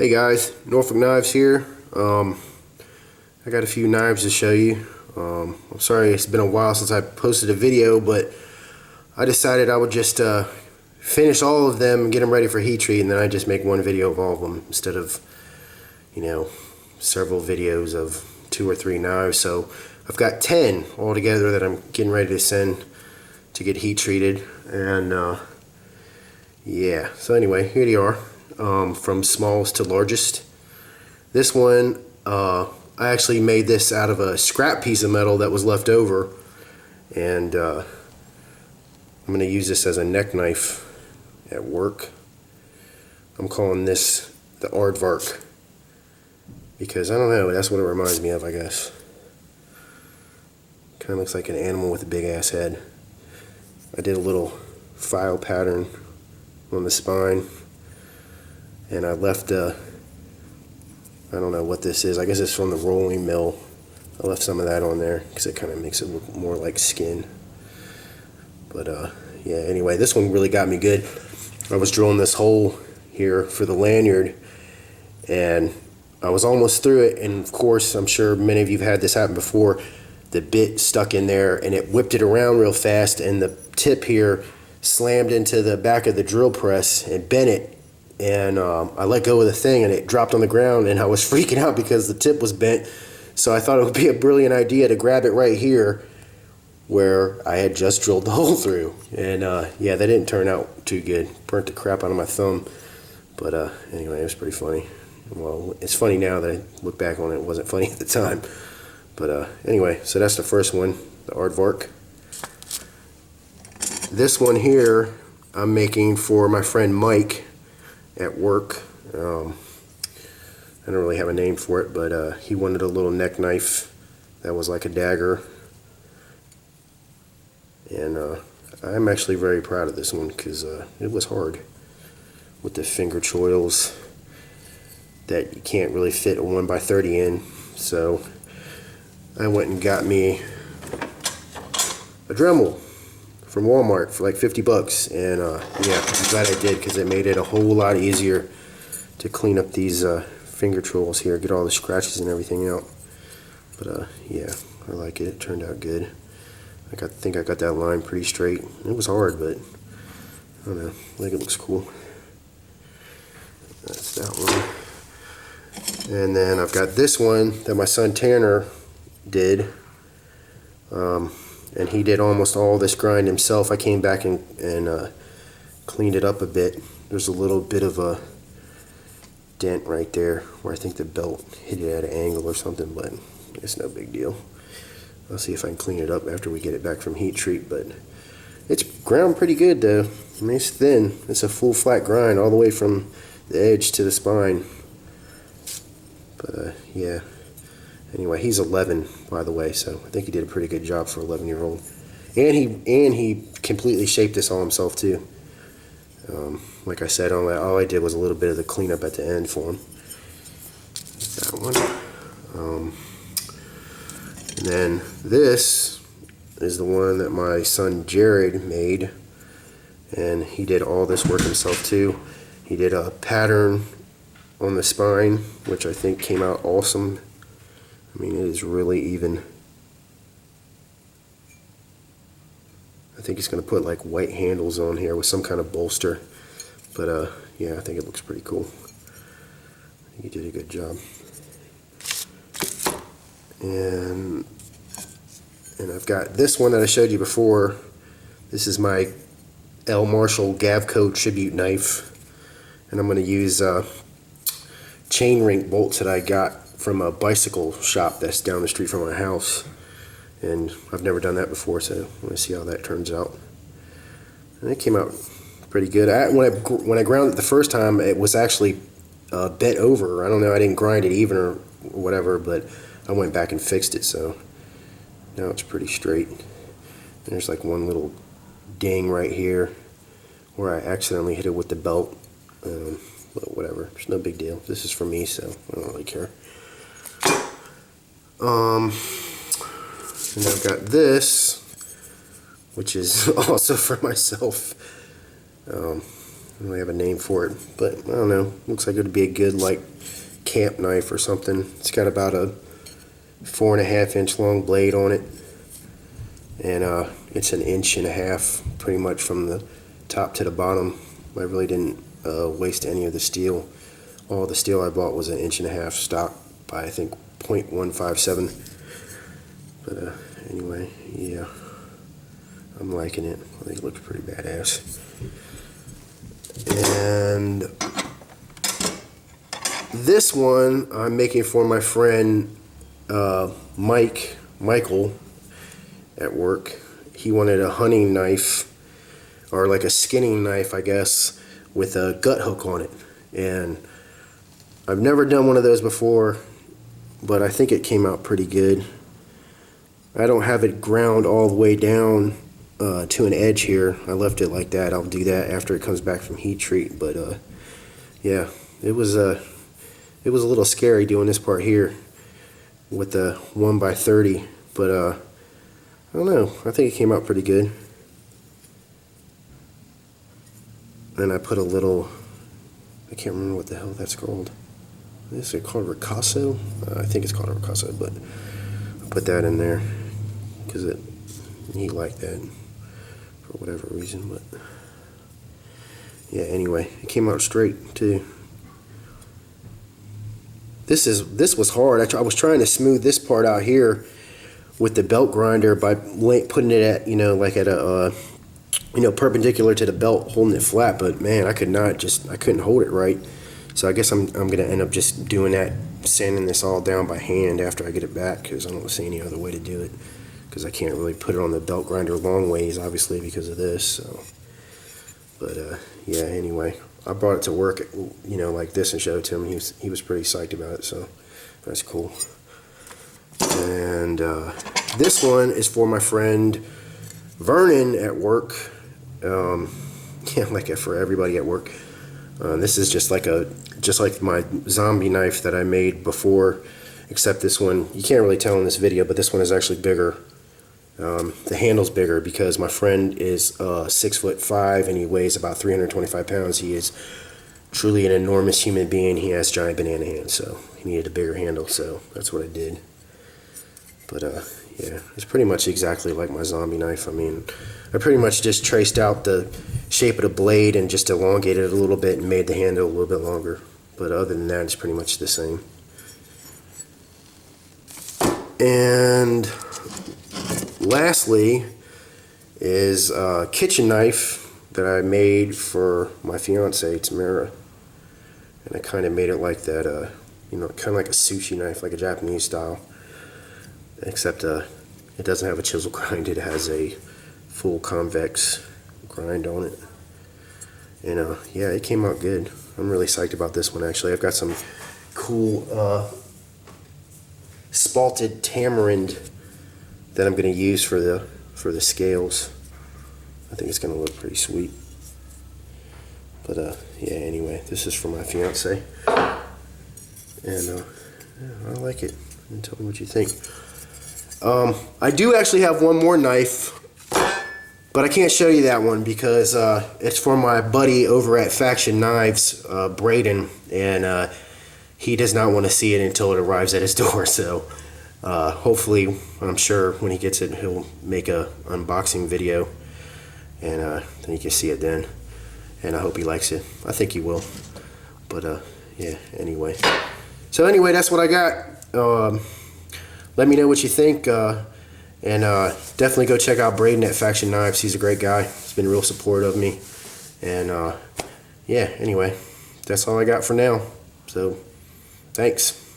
Hey guys, Norfolk Knives here. I got a few knives to show you. I'm sorry it's been a while since I posted a video, but I decided I would just finish all of them and get them ready for heat treat, and then I just make one video of all of them instead of, several videos of 2 or 3 knives. So I've got 10 altogether that I'm getting ready to send to get heat treated, and yeah. So anyway, here they are. From smallest to largest. This one, I actually made this out of a scrap piece of metal that was left over, and I'm going to use this as a neck knife at work. I'm calling this the Aardvark because I don't know, that's what it reminds me of, I guess. Kind of looks like an animal with a big ass head. I did a little file pattern on the spine. And I left, I don't know what this is. I guess it's from the rolling mill. I left some of that on there because it kind of makes it look more like skin. But yeah, anyway, this one really got me good. I was drilling this hole here for the lanyard, and I was almost through it. And of course, I'm sure many of you have had this happen before. The bit stuck in there, and it whipped it around real fast, and the tip here slammed into the back of the drill press and bent it. And I let go of the thing, and it dropped on the ground, and I was freaking out because the tip was bent. So I thought it would be a brilliant idea to grab it right here where I had just drilled the hole through. And yeah, that didn't turn out too good. Burnt the crap out of my thumb. But anyway, it was pretty funny. Well, it's funny now that I look back on it. It wasn't funny at the time. But anyway, so that's the first one, the Aardvark. This one here I'm making for my friend Mike at work. I don't really have a name for it, but he wanted a little neck knife that was like a dagger, and I'm actually very proud of this one because it was hard with the finger choils that you can't really fit a 1x30 in. So I went and got me a Dremel from Walmart for like 50 bucks, and yeah, I'm glad I did because it made it a whole lot easier to clean up these finger trolls here, get all the scratches and everything out. But yeah, I like it. It turned out good. I think I got that line pretty straight. It was hard, but I don't know, I think it looks cool. That's that one. And then I've got this one that my son Tanner did. And he did almost all this grind himself. I came back and cleaned it up a bit. There's a little bit of a dent right there where I think the belt hit it at an angle or something, but it's no big deal. I'll see if I can clean it up after we get it back from heat treat, but it's ground pretty good though. I mean, it's thin. It's a full flat grind all the way from the edge to the spine. But yeah. Anyway, he's 11, by the way, so I think he did a pretty good job for an 11-year-old. And he completely shaped this all himself too. Like I said, all I did was a little bit of the cleanup at the end for him. That one. And then this is the one that my son Jared made, and he did all this work himself too. He did a pattern on the spine, which I think came out awesome. I mean, it is really even. I think he's going to put like white handles on here with some kind of bolster. But yeah, I think it looks pretty cool. I think he did a good job. And I've got this one that I showed you before. This is my L. Marshall Gavco tribute knife. And I'm going to use chain link bolts that I got from a bicycle shop that's down the street from my house, and I've never done that before, so I'm going to see how that turns out. And it came out pretty good. When I ground it the first time, it was actually bent over. I don't know, I didn't grind it even or whatever, but I went back and fixed it, so now it's pretty straight. And there's like one little ding right here where I accidentally hit it with the belt, but whatever, it's no big deal. This is for me, so I don't really care. And I've got this, which is also for myself. don't really have a name for it, but I don't know. Looks like it would be a good like camp knife or something. It's got about a 4.5 inch long blade on it, and it's 1.5 inches pretty much from the top to the bottom. I really didn't waste any of the steel. All the steel I bought was 1.5 inches stock by I think 0.157. But anyway, yeah, I'm liking it. I think it looks pretty badass. And this one I'm making for my friend Michael at work. He wanted a hunting knife, or like a skinning knife, I guess, with a gut hook on it. And I've never done one of those before, but I think it came out pretty good. I don't have it ground all the way down to an edge here. I left it like that. I'll do that after it comes back from heat treat. But yeah, it was a little scary doing this part here with the 1x30. But I don't know. I think it came out pretty good. And I put a little, I can't remember what the hell that's called. Is it called Ricasso? I think it's called a Ricasso, but I put that in there because he liked that for whatever reason. But yeah, anyway, it came out straight too. This was hard. I was trying to smooth this part out here with the belt grinder by putting it at, like at a perpendicular to the belt, holding it flat. But man, I couldn't hold it right. So I guess I'm gonna end up just doing that, sanding this all down by hand after I get it back, because I don't see any other way to do it, because I can't really put it on the belt grinder long ways, obviously, because of this. So, but yeah, anyway, I brought it to work, like this, and showed it to him. He was pretty psyched about it, so that's cool. And this one is for my friend Vernon at work. Yeah, like for everybody at work. This is just like my zombie knife that I made before, except this one, you can't really tell in this video, but this one is actually bigger. The handle's bigger because my friend is 6'5" and he weighs about 325 pounds. He is truly an enormous human being. He has giant banana hands, so he needed a bigger handle, so that's what I did. But yeah, it's pretty much exactly like my zombie knife. I mean, I pretty much just traced out the shape of the blade and just elongated it a little bit and made the handle a little bit longer. But other than that, it's pretty much the same. And lastly is a kitchen knife that I made for my fiance, Tamara. And I kind of made it like that, kind of like a sushi knife, like a Japanese style. Except it doesn't have a chisel grind. It has a full convex grind on it. And yeah, it came out good. I'm really psyched about this one, actually. I've got some cool spalted tamarind that I'm going to use for the scales. I think it's going to look pretty sweet. But yeah, anyway, this is for my fiance. And yeah, I like it. And tell me what you think. I do actually have one more knife, but I can't show you that one because it's for my buddy over at Faction Knives, Braden, and he does not want to see it until it arrives at his door. So hopefully, I'm sure when he gets it, he'll make a unboxing video, and then you can see it then. And I hope he likes it. I think he will. But yeah, anyway. So anyway, that's what I got. Let me know what you think, and definitely go check out Braden at Faction Knives. He's a great guy. He's been real supportive of me. And yeah, anyway, that's all I got for now. So, thanks.